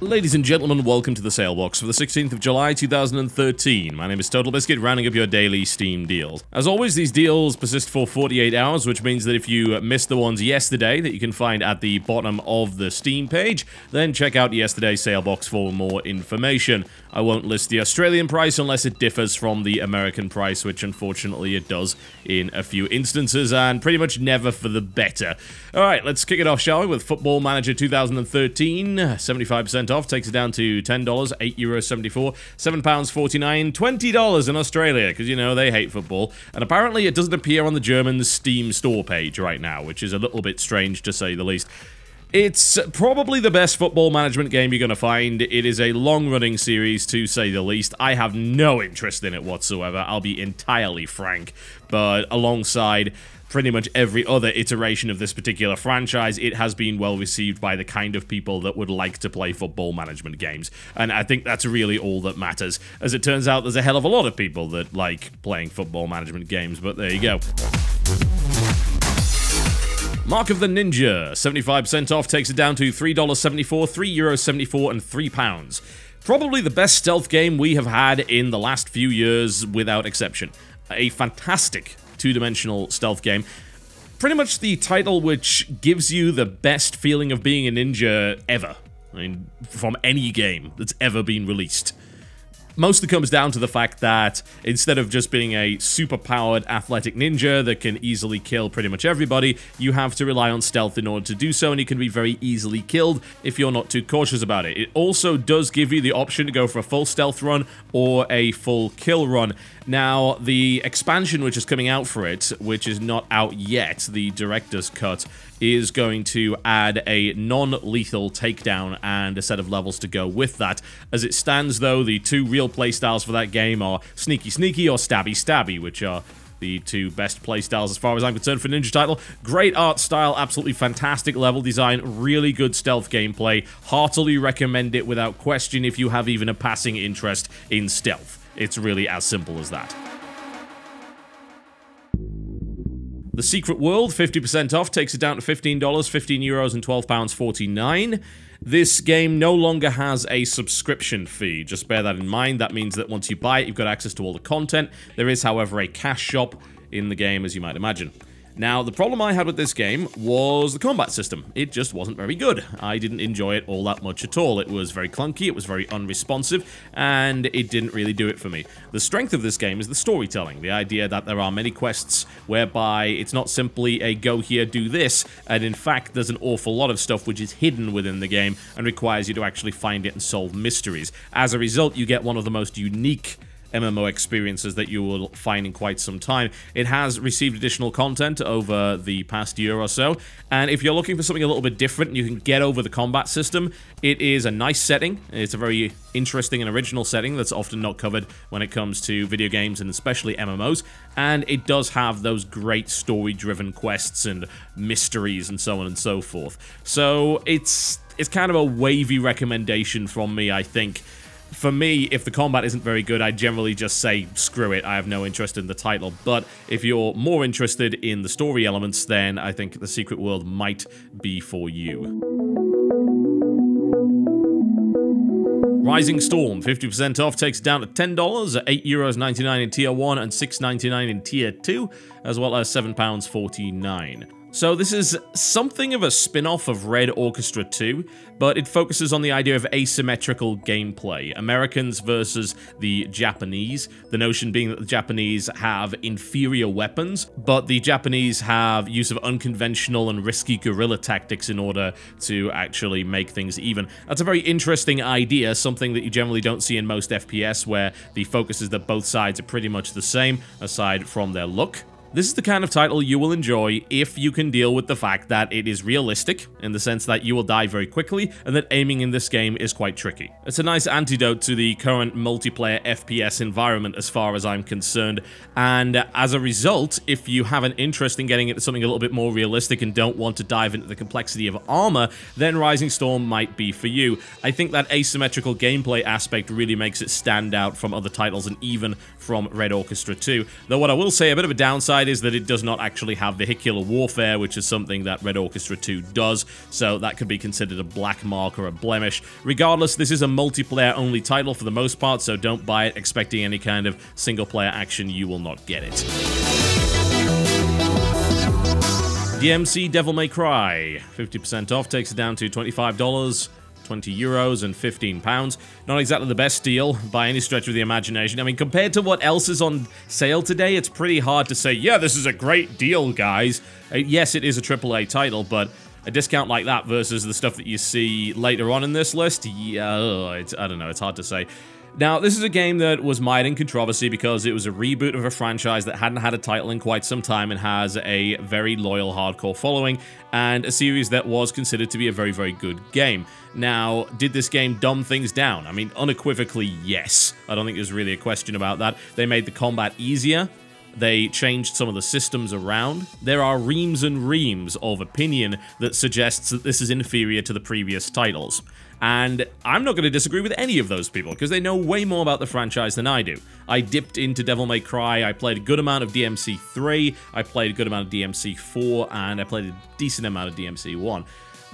Ladies and gentlemen, welcome to the Salebox for the 16th of July 2013. My name is TotalBiscuit, rounding up your daily Steam deals. As always, these deals persist for 48 hours, which means that if you missed the ones yesterday that you can find at the bottom of the Steam page, then check out yesterday's Salebox for more information. I won't list the Australian price unless it differs from the American price, which unfortunately it does in a few instances, and pretty much never for the better. Alright, let's kick it off, shall we, with Football Manager 2013, 75% off, takes it down to $10, €8.74, £7.49, $20 in Australia, because, you know, they hate football, and apparently it doesn't appear on the German Steam store page right now, which is a little bit strange to say the least. It's probably the best football management game you're going to find. It is a long-running series, to say the least. I have no interest in it whatsoever, I'll be entirely frank, but alongside pretty much every other iteration of this particular franchise, it has been well received by the kind of people that would like to play football management games. And I think that's really all that matters. As it turns out, there's a hell of a lot of people that like playing football management games, but there you go. Mark of the Ninja, 75% off, takes it down to $3.74, €3.74, and £3. Probably the best stealth game we have had in the last few years, without exception. A fantastic two-dimensional stealth game. Pretty much the title which gives you the best feeling of being a ninja ever. I mean, from any game that's ever been released. Mostly comes down to the fact that instead of just being a super-powered athletic ninja that can easily kill pretty much everybody, you have to rely on stealth in order to do so, and you can be very easily killed if you're not too cautious about it. It also does give you the option to go for a full stealth run or a full kill run. Now, the expansion which is coming out for it, which is not out yet, the director's cut, is going to add a non-lethal takedown and a set of levels to go with that. As it stands, though, the two real playstyles for that game are Sneaky Sneaky or Stabby Stabby, which are the two best playstyles as far as I'm concerned for Ninja title. Great art style, absolutely fantastic level design, really good stealth gameplay. Heartily recommend it without question if you have even a passing interest in stealth. It's really as simple as that. The Secret World, 50% off, takes it down to $15, €15 and £12.49. This game no longer has a subscription fee, just bear that in mind. That means that once you buy it, you've got access to all the content. There is, however, a cash shop in the game, as you might imagine. Now, the problem I had with this game was the combat system. It just wasn't very good. I didn't enjoy it all that much at all. It was very clunky, it was very unresponsive, and it didn't really do it for me. The strength of this game is the storytelling, the idea that there are many quests whereby it's not simply a go here, do this, and in fact, there's an awful lot of stuff which is hidden within the game and requires you to actually find it and solve mysteries. As a result, you get one of the most unique MMO experiences that you will find in quite some time. It has received additional content over the past year or so, and if you're looking for something a little bit different, you can get over the combat system. It is a nice setting. It's a very interesting and original setting that's often not covered when it comes to video games and especially MMOs, and it does have those great story-driven quests and mysteries and so on and so forth. So it's kind of a wavy recommendation from me, I think. For me, if the combat isn't very good, I generally just say, screw it, I have no interest in the title. But if you're more interested in the story elements, then I think The Secret World might be for you. Rising Storm, 50% off, takes it down to $10, €8.99 in Tier 1 and $6.99 in Tier 2, as well as £7.49. So this is something of a spin-off of Red Orchestra 2, but it focuses on the idea of asymmetrical gameplay. Americans versus the Japanese. The notion being that the Japanese have inferior weapons, but the Japanese have use of unconventional and risky guerrilla tactics in order to actually make things even. That's a very interesting idea, something that you generally don't see in most FPS, where the focus is that both sides are pretty much the same, aside from their look. This is the kind of title you will enjoy if you can deal with the fact that it is realistic, in the sense that you will die very quickly, and that aiming in this game is quite tricky. It's a nice antidote to the current multiplayer FPS environment as far as I'm concerned, and as a result, if you have an interest in getting into something a little bit more realistic and don't want to dive into the complexity of armor, then Rising Storm might be for you. I think that asymmetrical gameplay aspect really makes it stand out from other titles and even from Red Orchestra 2. Though what I will say, a bit of a downside downside is that it does not actually have vehicular warfare, which is something that Red Orchestra 2 does, so that could be considered a black mark or a blemish. Regardless, this is a multiplayer-only title for the most part, so don't buy it expecting any kind of single-player action. You will not get it. DMC Devil May Cry, 50% off, takes it down to $25. 20 euros and 15 pounds. Not exactly the best deal by any stretch of the imagination. I mean, compared to what else is on sale today, it's pretty hard to say, yeah, this is a great deal, guys. Yes, it is a AAA title, but a discount like that versus the stuff that you see later on in this list, yeah, I don't know, it's hard to say. Now, this is a game that was mired in controversy because it was a reboot of a franchise that hadn't had a title in quite some time and has a very loyal hardcore following, and a series that was considered to be a very, very good game. Now, did this game dumb things down? I mean, unequivocally, yes. I don't think there's really a question about that. They made the combat easier. They changed some of the systems around. There are reams and reams of opinion that suggests that this is inferior to the previous titles. And I'm not going to disagree with any of those people, because they know way more about the franchise than I do. I dipped into Devil May Cry, I played a good amount of DMC 3, I played a good amount of DMC 4, and I played a decent amount of DMC 1.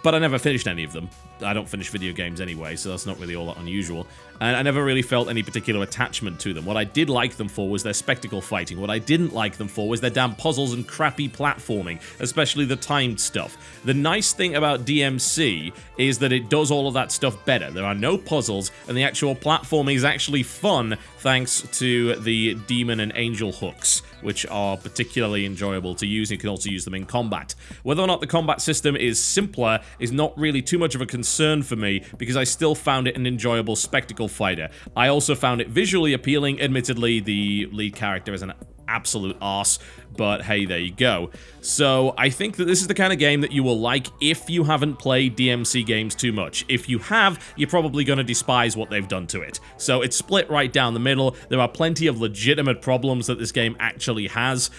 But I never finished any of them. I don't finish video games anyway, so that's not really all that unusual. And I never really felt any particular attachment to them. What I did like them for was their spectacle fighting. What I didn't like them for was their damn puzzles and crappy platforming, especially the timed stuff. The nice thing about DMC is that it does all of that stuff better. There are no puzzles, and the actual platforming is actually fun thanks to the demon and angel hooks, which are particularly enjoyable to use. You can also use them in combat. Whether or not the combat system is simpler is not really too much of a concern for me, because I still found it an enjoyable spectacle fighter. I also found it visually appealing. Admittedly, the lead character is an absolute arse, but hey, there you go. So I think that this is the kind of game that you will like if you haven't played DMC games too much. If you have, you're probably going to despise what they've done to it. So it's split right down the middle. There are plenty of legitimate problems that this game actually has,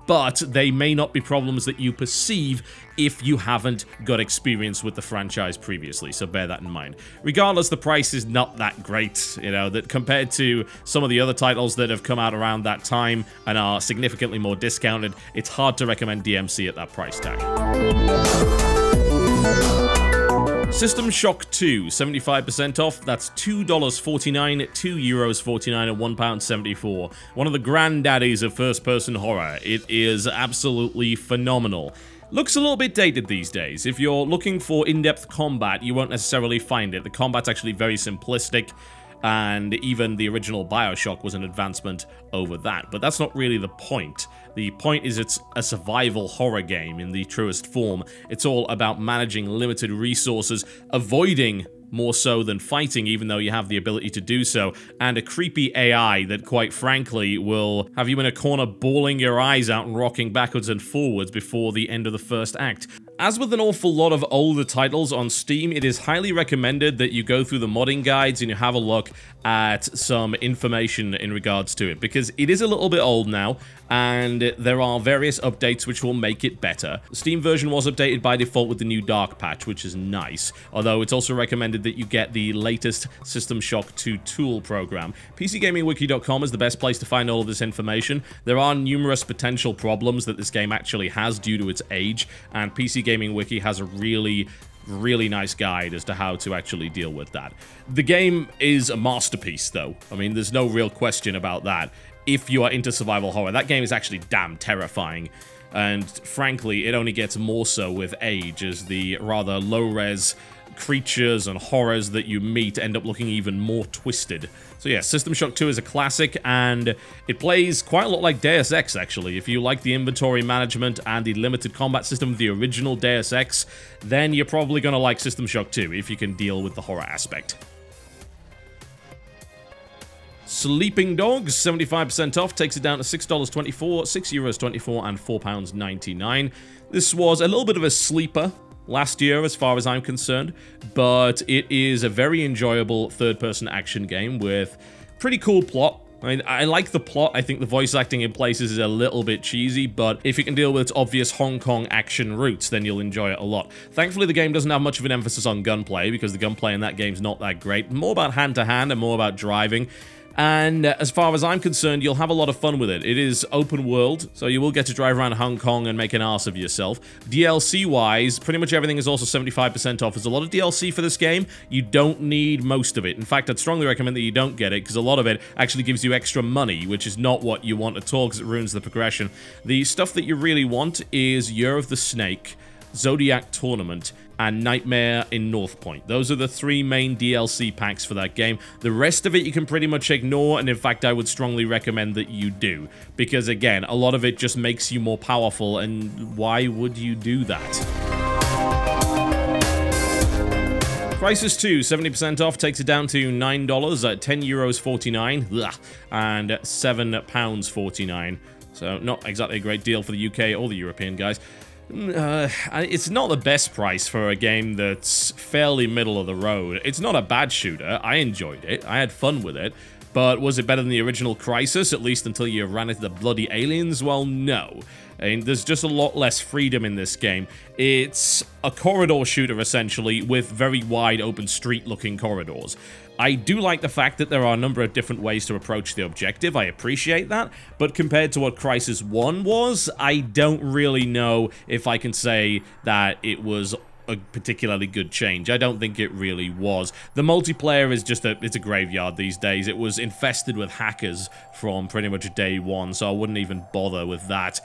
but they may not be problems that you perceive if you haven't got experience with the franchise previously, so bear that in mind. Regardless, the price is not that great, you know, that compared to some of the other titles that have come out around that time and are significantly more discounted, it's hard to recommend DMC at that price tag. System Shock 2, 75% off, that's $2.49, €2.49 and £1.74. One of the granddaddies of first-person horror. It is absolutely phenomenal. Looks a little bit dated these days. If you're looking for in-depth combat, you won't necessarily find it. The combat's actually very simplistic, and even the original BioShock was an advancement over that. But that's not really the point. The point is it's a survival horror game in the truest form. It's all about managing limited resources, avoiding more so than fighting, even though you have the ability to do so, and a creepy AI that, quite frankly, will have you in a corner bawling your eyes out and rocking backwards and forwards before the end of the first act. As with an awful lot of older titles on Steam, it is highly recommended that you go through the modding guides and you have a look at some information in regards to it, because it is a little bit old now, and there are various updates which will make it better. The Steam version was updated by default with the new Dark patch, which is nice, although it's also recommended that you get the latest System Shock 2 tool program. PCGamingWiki.com is the best place to find all of this information. There are numerous potential problems that this game actually has due to its age, and PC Gaming Wiki has a really nice guide as to how to actually deal with that. The game is a masterpiece, though. I mean, there's no real question about that. If you are into survival horror, that game is actually damn terrifying. And frankly, it only gets more so with age, as the rather low-res creatures and horrors that you meet end up looking even more twisted. So yeah, System Shock 2 is a classic, and it plays quite a lot like Deus Ex, actually. If you like the inventory management and the limited combat system of the original Deus Ex, then you're probably going to like System Shock 2, if you can deal with the horror aspect. Sleeping Dogs, 75% off, takes it down to $6.24, €6.24 and £4.99. This was a little bit of a sleeper last year, as far as I'm concerned, but it is a very enjoyable third-person action game with pretty cool plot. I mean, I like the plot. I think the voice acting in places is a little bit cheesy, but if you can deal with its obvious Hong Kong action roots, then you'll enjoy it a lot. Thankfully, the game doesn't have much of an emphasis on gunplay, because the gunplay in that game's not that great. More about hand-to-hand and more about driving. And as far as I'm concerned, you'll have a lot of fun with it. It is open world, so you will get to drive around Hong Kong and make an arse of yourself. DLC-wise, pretty much everything is also 75% off. There's a lot of DLC for this game. You don't need most of it. In fact, I'd strongly recommend that you don't get it, because a lot of it actually gives you extra money, which is not what you want at all, because it ruins the progression. The stuff that you really want is Year of the Snake, Zodiac Tournament, and Nightmare in North Point. Those are the 3 main DLC packs for that game. The rest of it you can pretty much ignore, and in fact I would strongly recommend that you do. Because again, a lot of it just makes you more powerful, and why would you do that? Crysis 2, 70% off, takes it down to $9 at €10.49 and £7.49. So not exactly a great deal for the UK or the European guys. It's not the best price for a game that's fairly middle of the road. It's not a bad shooter. I enjoyed it. I had fun with it. But was it better than the original Crysis, at least until you ran into the bloody aliens? Well, no. I mean, there's just a lot less freedom in this game. It's a corridor shooter, essentially, with very wide open street-looking corridors. I do like the fact that there are a number of different ways to approach the objective. I appreciate that, but compared to what Crysis 1 was, I don't really know if I can say that it was a particularly good change. I don't think it really was. The multiplayer is just it's a graveyard these days. It was infested with hackers from pretty much day one, so I wouldn't even bother with that.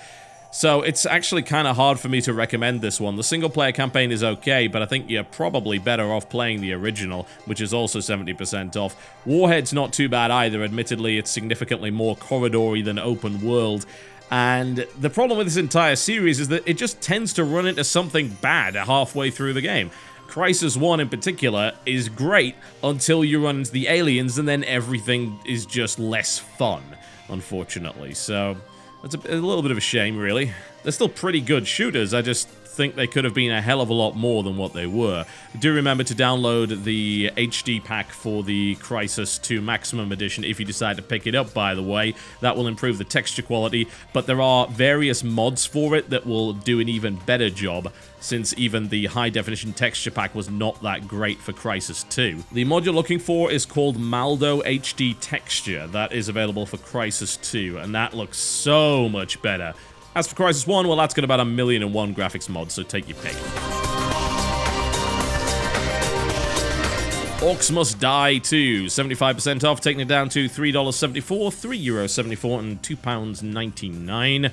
So it's actually kind of hard for me to recommend this one. The single-player campaign is okay, but I think you're probably better off playing the original, which is also 70% off. Warhead's not too bad either. Admittedly, it's significantly more corridory than open world. And the problem with this entire series is that it just tends to run into something bad halfway through the game. Crysis 1 in particular is great until you run into the aliens, and then everything is just less fun, unfortunately. So it's a little bit of a shame, really. They're still pretty good shooters, I just think they could have been a hell of a lot more than what they were. Do remember to download the HD pack for the Crysis 2 Maximum Edition if you decide to pick it up, by the way. That will improve the texture quality, but there are various mods for it that will do an even better job, since even the high-definition texture pack was not that great for Crysis 2. The mod you're looking for is called Maldo HD Texture. That is available for Crysis 2, and that looks so much better. As for Crysis 1, well, that's got about 1,000,001 graphics mods, so take your pick. Orcs Must Die 2, 75% off, taking it down to $3.74, €3.74, and £2.99.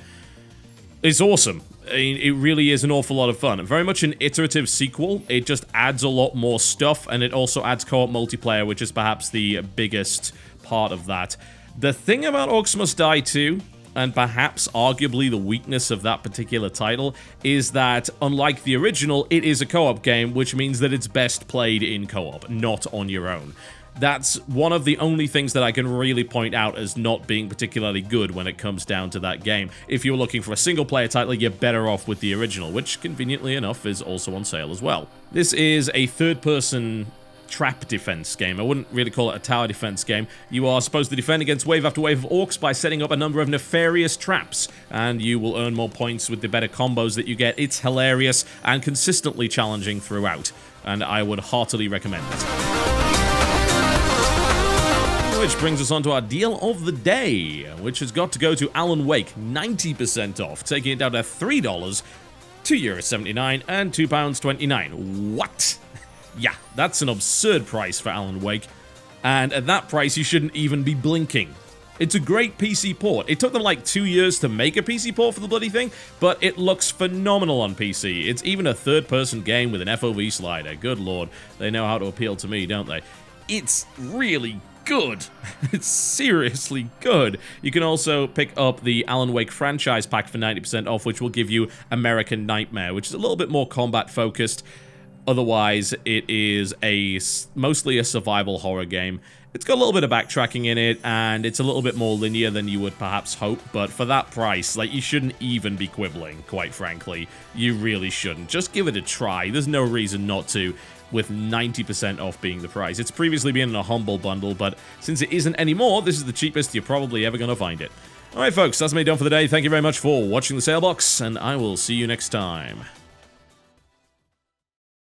It's awesome. I mean, it really is an awful lot of fun. Very much an iterative sequel. It just adds a lot more stuff, and it also adds co-op multiplayer, which is perhaps the biggest part of that. The thing about Orcs Must Die 2, and perhaps arguably the weakness of that particular title, is that, unlike the original, it is a co-op game, which means that it's best played in co-op, not on your own. That's one of the only things that I can really point out as not being particularly good when it comes down to that game. If you're looking for a single-player title, you're better off with the original, which, conveniently enough, is also on sale as well. This is a third-person trap defense game. I wouldn't really call it a tower defense game. You are supposed to defend against wave after wave of orcs by setting up a number of nefarious traps, and you will earn more points with the better combos that you get. It's hilarious and consistently challenging throughout, and I would heartily recommend it. Which brings us on to our deal of the day, which has got to go to Alan Wake, 90% off, taking it down to $3, €2.79, and £2.29. What? Yeah, that's an absurd price for Alan Wake, and at that price you shouldn't even be blinking. It's a great PC port. It took them like 2 years to make a PC port for the bloody thing, but it looks phenomenal on PC. It's even a third-person game with an FOV slider. Good lord, they know how to appeal to me, don't they? It's really good. It's seriously good. You can also pick up the Alan Wake franchise pack for 90% off, which will give you American Nightmare, which is a little bit more combat-focused. Otherwise, it is mostly a survival horror game. It's got a little bit of backtracking in it, and it's a little bit more linear than you would perhaps hope, but for that price, like, you shouldn't even be quibbling, quite frankly. You really shouldn't. Just give it a try. There's no reason not to, with 90% off being the price. It's previously been in a Humble Bundle, but since it isn't anymore, this is the cheapest you're probably ever going to find it. Alright folks, that's me done for the day. Thank you very much for watching the Salebox, and I will see you next time.